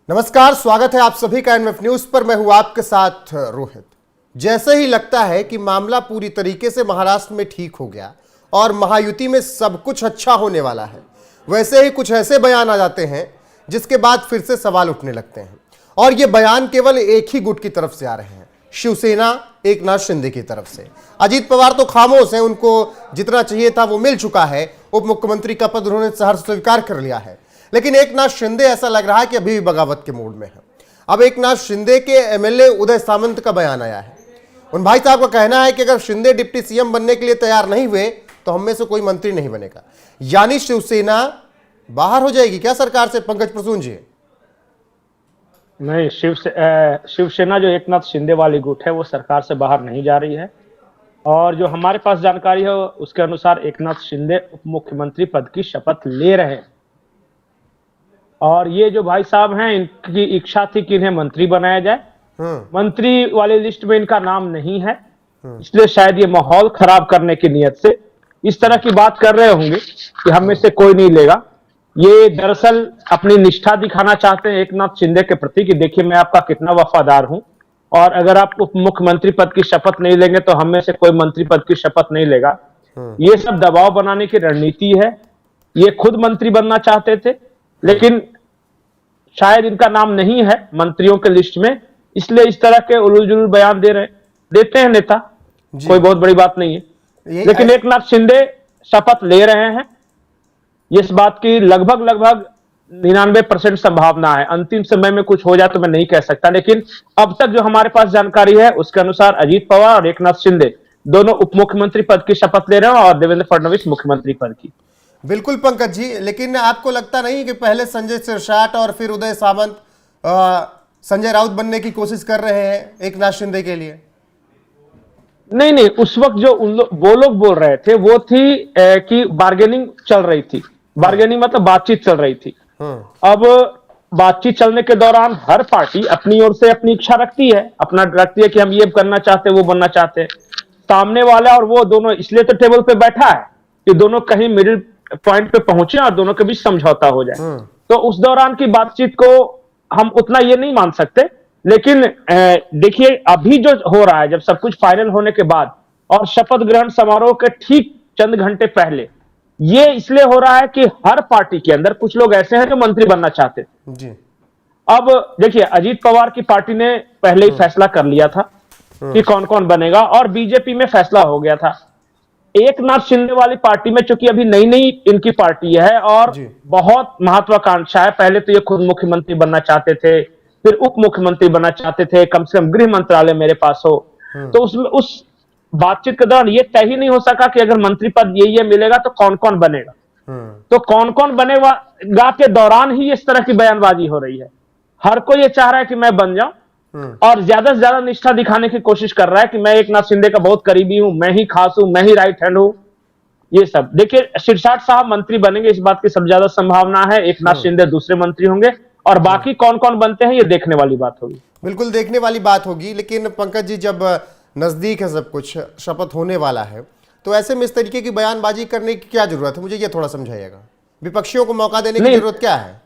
नमस्कार, स्वागत है आप सभी का एनएफ न्यूज पर। मैं हूं आपके साथ रोहित। जैसे ही लगता है कि मामला पूरी तरीके से महाराष्ट्र में ठीक हो गया और महायुति में सब कुछ अच्छा होने वाला है, वैसे ही कुछ ऐसे बयान आ जाते हैं जिसके बाद फिर से सवाल उठने लगते हैं। और ये बयान केवल एक ही गुट की तरफ से आ रहे हैं, शिवसेना एकनाथ शिंदे की तरफ से। अजीत पवार तो खामोश हैं, उनको जितना चाहिए था वो मिल चुका है। उप मुख्यमंत्री का पद उन्होंने सहर्ष स्वीकार कर लिया है। लेकिन एकनाथ शिंदे ऐसा लग रहा है कि अभी भी बगावत के मूड में है। अब एकनाथ शिंदे के एमएलए उदय सामंत का बयान आया है। उन भाई साहब का कहना है कि अगर शिंदे डिप्टी सीएम बनने के लिए तैयार नहीं हुए तो हम में से कोई मंत्री नहीं बनेगा। यानी शिवसेना बाहर हो जाएगी क्या सरकार से, पंकज प्रसून जी? नहीं, शिवसेना जो एकनाथ शिंदे वाली गुट है वो सरकार से बाहर नहीं जा रही है। और जो हमारे पास जानकारी है उसके अनुसार एकनाथ शिंदे उप मुख्यमंत्री पद की शपथ ले रहे हैं। और ये जो भाई साहब हैं, इनकी इच्छा थी कि इन्हें मंत्री बनाया जाए। मंत्री वाले लिस्ट में इनका नाम नहीं है, इसलिए शायद ये माहौल खराब करने की नियत से इस तरह की बात कर रहे होंगे कि हम में से कोई नहीं लेगा। ये दरअसल अपनी निष्ठा दिखाना चाहते हैं एकनाथ शिंदे के प्रति कि देखिए मैं आपका कितना वफादार हूं, और अगर आप उप मुख्यमंत्री पद की शपथ नहीं लेंगे तो हम में से कोई मंत्री पद की शपथ नहीं लेगा। ये सब दबाव बनाने की रणनीति है। ये खुद मंत्री बनना चाहते थे, लेकिन शायद इनका नाम नहीं है मंत्रियों के लिस्ट में, इसलिए इस तरह के उलूल जुलूल बयान देते हैं नेता। कोई बहुत बड़ी बात नहीं है। लेकिन एकनाथ शिंदे शपथ ले रहे हैं, इस बात की लगभग 99% संभावना है। अंतिम समय में कुछ हो जाए तो मैं नहीं कह सकता, लेकिन अब तक जो हमारे पास जानकारी है उसके अनुसार अजीत पवार और एकनाथ शिंदे दोनों उप मुख्यमंत्री पद की शपथ ले रहे हैं और देवेंद्र फडणवीस मुख्यमंत्री पद की। बिल्कुल पंकज जी, लेकिन आपको लगता नहीं कि पहले संजय सिरसाट और फिर उदय सामंत संजय राउत बनने की कोशिश कर रहे हैं एकनाथ शिंदे के लिए? नहीं, उस वक्त जो वो लोग बोल रहे थे वो थी कि बार्गेनिंग चल रही थी। बार्गेनिंग मतलब बातचीत चल रही थी। अब बातचीत चलने के दौरान हर पार्टी अपनी ओर से अपनी इच्छा रखती है कि हम ये करना चाहते हैं, वो बनना चाहते हैं। सामने वाला और वो दोनों इसलिए तो टेबल पे बैठा है कि दोनों कहीं मिडिल पॉइंट पे पहुंचे और दोनों के बीच समझौता हो जाए। तो उस दौरान की बातचीत को हम उतना ये नहीं मान सकते, लेकिन देखिए अभी जो हो रहा है, जब सब कुछ फाइनल होने के बाद और शपथ ग्रहण समारोह के ठीक चंद घंटे पहले, ये इसलिए हो रहा है कि हर पार्टी के अंदर कुछ लोग ऐसे हैं जो मंत्री बनना चाहते जी। अब देखिए अजीत पवार की पार्टी ने पहले ही फैसला कर लिया था कि कौन कौन बनेगा, और बीजेपी में फैसला हो गया था। एकनाथ शिंदे वाली पार्टी में चूंकि अभी नई नई इनकी पार्टी है और बहुत महत्वाकांक्षा है। पहले तो ये खुद मुख्यमंत्री बनना चाहते थे, फिर उप मुख्यमंत्री बनना चाहते थे, कम से कम गृह मंत्रालय मेरे पास हो। तो उसमें उस बातचीत के दौरान ये तय ही नहीं हो सका कि अगर मंत्री पद ये मिलेगा तो कौन कौन बनेगा। तो कौन कौन बनेगा के दौरान ही इस तरह की बयानबाजी हो रही है। हर कोई ये चाह रहा है कि मैं बन जाऊं और ज्यादा से ज्यादा निष्ठा दिखाने की कोशिश कर रहा है कि मैं एकनाथ शिंदे का बहुत करीबी हूं, मैं ही खास हूं, मैं ही राइट हैंड हूं। ये सब देखिए, सिरसाट साहब मंत्री बनेंगे इस बात की सब ज्यादा संभावना है। एकनाथ शिंदे दूसरे मंत्री होंगे और बाकी कौन कौन बनते हैं ये देखने वाली बात होगी। बिल्कुल देखने वाली बात होगी। लेकिन पंकज जी, जब नजदीक है सब कुछ, शपथ होने वाला है, तो ऐसे में इस तरीके की बयानबाजी करने की क्या जरूरत है? मुझे ये थोड़ा समझाइएगा। विपक्षियों को मौका देने की जरूरत क्या है?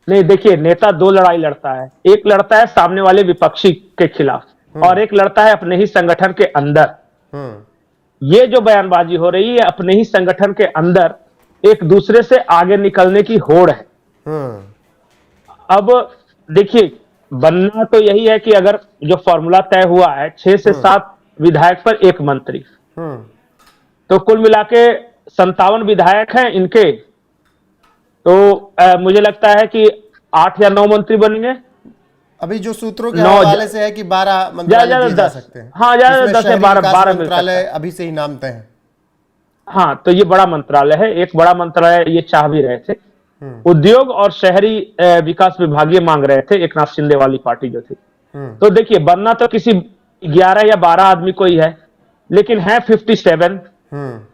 नहीं, देखिए नेता दो लड़ाई लड़ता है। एक लड़ता है सामने वाले विपक्षी के खिलाफ और एक लड़ता है अपने ही संगठन के अंदर। ये जो बयानबाजी हो रही है अपने ही संगठन के अंदर एक दूसरे से आगे निकलने की होड़ है। अब देखिए, बनना तो यही है कि अगर जो फॉर्मूला तय हुआ है 6 से 7 विधायक पर 1 मंत्री, तो कुल मिला के 57 विधायक हैं इनके। तो मुझे लगता है कि 8 या 9 मंत्री बनेंगे। अभी जो सूत्रों के हवाले से है कि 12 मंत्रालय दिए जा सकते हैं। हाँ, ज्यादा 10 से 12 मंत्रालय अभी से ही नाम तय है। हाँ, तो ये बड़ा मंत्रालय है। एक बड़ा मंत्रालय ये चाह भी रहे थे, उद्योग और शहरी विकास विभागीय मांग रहे थे एकनाथ शिंदे वाली पार्टी जो थी। तो देखिए, बनना तो किसी 11 या 12 आदमी को ही है, लेकिन है 57।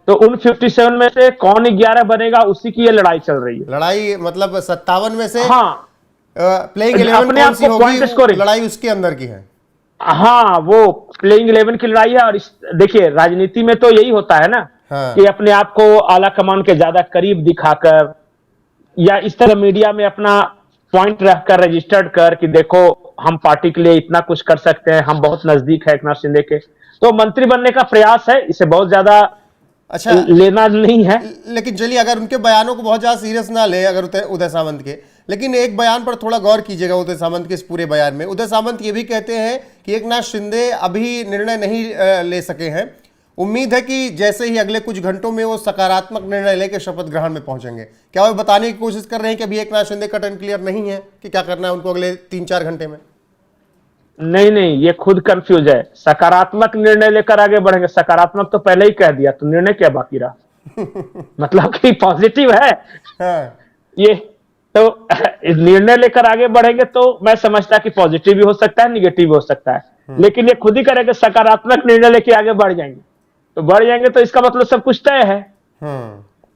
तो उन 57 में से कौन 11 बनेगा उसी की ये लड़ाई चल रही है। लड़ाई मतलब 57 में से हाँ, प्लेइंग 11 अपने आप को पॉइंट स्कोरिंग लड़ाई उसके अंदर की है। हाँ, वो प्लेइंग 11 की लड़ाई है। और देखिए राजनीति में तो यही होता है ना, कि अपने आप को आला कमान के ज्यादा करीब दिखाकर या इस तरह मीडिया में अपना पॉइंट रखकर रजिस्टर्ड कर कि देखो हम पार्टी के लिए इतना कुछ कर सकते हैं, हम बहुत नजदीक है एकनाथ शिंदे के, तो मंत्री बनने का प्रयास है, इसे बहुत ज्यादा अच्छा लेना नहीं है। लेकिन चलिए, अगर उनके बयानों को बहुत ज्यादा सीरियस ना ले, अगर उदय सामंत के, लेकिन एक बयान पर थोड़ा गौर कीजिएगा उदय सामंत के इस पूरे बयान में। उदय सामंत ये भी कहते हैं कि एकनाथ शिंदे अभी निर्णय नहीं ले सके हैं, उम्मीद है कि जैसे ही अगले कुछ घंटों में वो सकारात्मक निर्णय लेकर शपथ ग्रहण में पहुंचेंगे। क्या वो बताने की कोशिश कर रहे हैं कि अभी Eknath Shinde cut and clear नहीं है कि क्या करना है उनको अगले 3-4 घंटे में? नहीं नहीं, ये खुद कंफ्यूज है। सकारात्मक निर्णय लेकर आगे बढ़ेंगे, सकारात्मक तो पहले ही कह दिया, तो निर्णय क्या बाकी रहा? मतलब कि पॉजिटिव है। हाँ। ये तो निर्णय लेकर आगे बढ़ेंगे तो मैं समझता कि पॉजिटिव भी हो सकता है, निगेटिव भी हो सकता है, लेकिन ये खुद ही करेंगे सकारात्मक निर्णय लेके आगे बढ़ जाएंगे, तो बढ़ जाएंगे तो इसका मतलब सब कुछ तय है।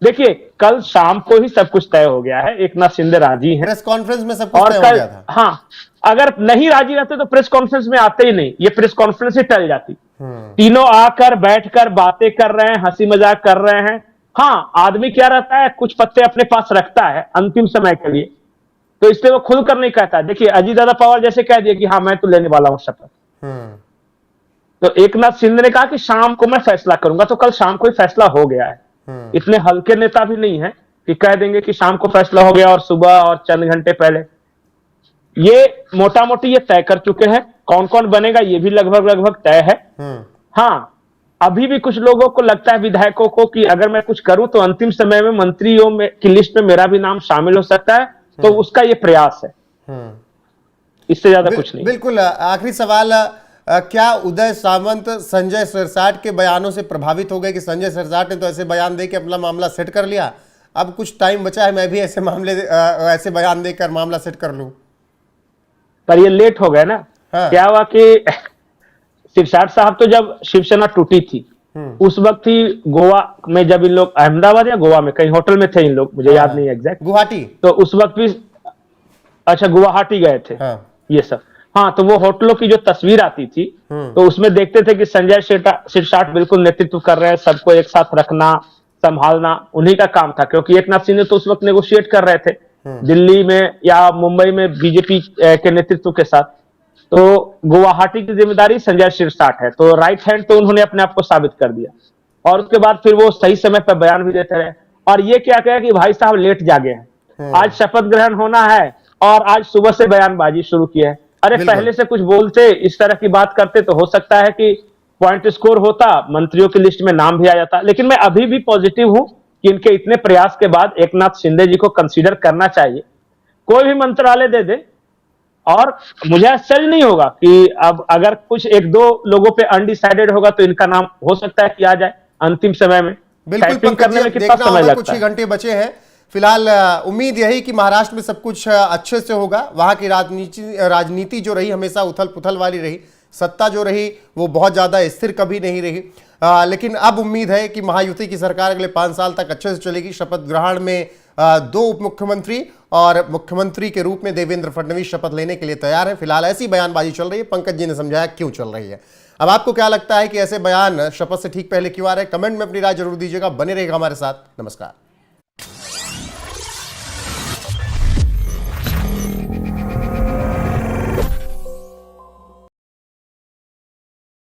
देखिए, कल शाम को ही सब कुछ तय हो गया है, एकनाथ शिंदे राजी हैं। प्रेस कॉन्फ्रेंस में सब कुछ और तय हो कल गया था। हाँ, अगर नहीं राजी रहते तो प्रेस कॉन्फ्रेंस में आते ही नहीं, ये प्रेस कॉन्फ्रेंस ही टल जाती। तीनों आकर बैठकर बातें कर रहे हैं, हंसी मजाक कर रहे हैं। हाँ, आदमी क्या रहता है, कुछ पत्ते अपने पास रखता है अंतिम समय के लिए, तो इसलिए वो खुल कर नहीं कहता। देखिए, अजीत दादा पवार जैसे कह दिए कि हाँ मैं तो लेने वाला हूं शपथ, तो एकनाथ शिंदे ने कहा कि शाम को मैं फैसला करूंगा, तो कल शाम को ही फैसला हो गया है। इतने हल्के नेता भी नहीं है कि कह देंगे कि शाम को फैसला हो गया और सुबह और चंद घंटे पहले। ये मोटा मोटी ये तय कर चुके हैं, कौन कौन बनेगा ये भी लगभग तय है। हाँ, अभी भी कुछ लोगों को लगता है, विधायकों को, कि अगर मैं कुछ करूं तो अंतिम समय में मंत्रियों में की लिस्ट में मेरा भी नाम शामिल हो सकता है, तो उसका ये प्रयास है, इससे ज्यादा कुछ नहीं। बिल्कुल। आखिरी सवाल, क्या उदय सामंत संजय सिरसाट के बयानों से प्रभावित हो गए कि संजय सिरसाट ने तो ऐसे बयान दे के अपना मामला सेट कर लिया, अब कुछ टाइम बचा है, मैं भी ऐसे बयान देकर मामला सेट कर लूं? पर ये लेट हो गया ना। हाँ। क्या हुआ कि सिरसाट साहब तो जब शिवसेना टूटी थी उस वक्त ही गोवा में, जब इन लोग अहमदाबाद या गोवा में कहीं होटल में थे इन लोग, मुझे याद नहीं एग्जैक्ट, गुवाहाटी, तो उस वक्त भी, अच्छा गुवाहाटी गए थे। हाँ। ये सब, हाँ, तो वो होटलों की जो तस्वीर आती थी तो उसमें देखते थे कि संजय सिरसाट बिल्कुल नेतृत्व कर रहे हैं, सबको एक साथ रखना संभालना उन्हीं का काम था, क्योंकि एकनाथ शिंदे तो उस वक्त नेगोशिएट कर रहे थे दिल्ली में या मुंबई में बीजेपी के नेतृत्व के साथ, तो गुवाहाटी की जिम्मेदारी संजय सिरसाट है, तो राइट हैंड तो उन्होंने अपने आप को साबित कर दिया। और उसके बाद फिर वो सही समय पर बयान भी देते रहे, और ये क्या कहा कि भाई साहब लेट जागे हैं, आज शपथ ग्रहण होना है और आज सुबह से बयानबाजी शुरू की है। अरे पहले से कुछ बोलते, इस तरह की बात करते तो हो सकता है कि पॉइंट स्कोर होता, मंत्रियों की लिस्ट में नाम भी आ जाता। लेकिन मैं अभी भी पॉजिटिव हूं कि इनके इतने प्रयास के बाद एकनाथ शिंदे जी को कंसीडर करना चाहिए, कोई भी मंत्रालय दे दे, और मुझे आश्चर्य नहीं होगा कि अब अगर कुछ 1-2 लोगों पे अनडिसाइडेड होगा तो इनका नाम हो सकता है कि आ जाए अंतिम समय में। बिल्कुल, करने में कितना समय लगता है, कुछ ही घंटे बचे हैं फिलहाल। उम्मीद यही कि महाराष्ट्र में सब कुछ अच्छे से होगा। वहां की राजनीति जो रही हमेशा उथल पुथल वाली रही, सत्ता जो रही वो बहुत ज़्यादा स्थिर कभी नहीं रही, लेकिन अब उम्मीद है कि महायुति की सरकार अगले 5 साल तक अच्छे से चलेगी। शपथ ग्रहण में 2 उप मुख्यमंत्री और मुख्यमंत्री के रूप में देवेंद्र फडणवीस शपथ लेने के लिए तैयार हैं। फिलहाल ऐसी बयानबाजी चल रही है, पंकज जी ने समझाया क्यों चल रही है। अब आपको क्या लगता है कि ऐसे बयान शपथ से ठीक पहले क्यों आ रहे हैं? कमेंट में अपनी राय जरूर दीजिएगा। बने रहेगा हमारे साथ। नमस्कार।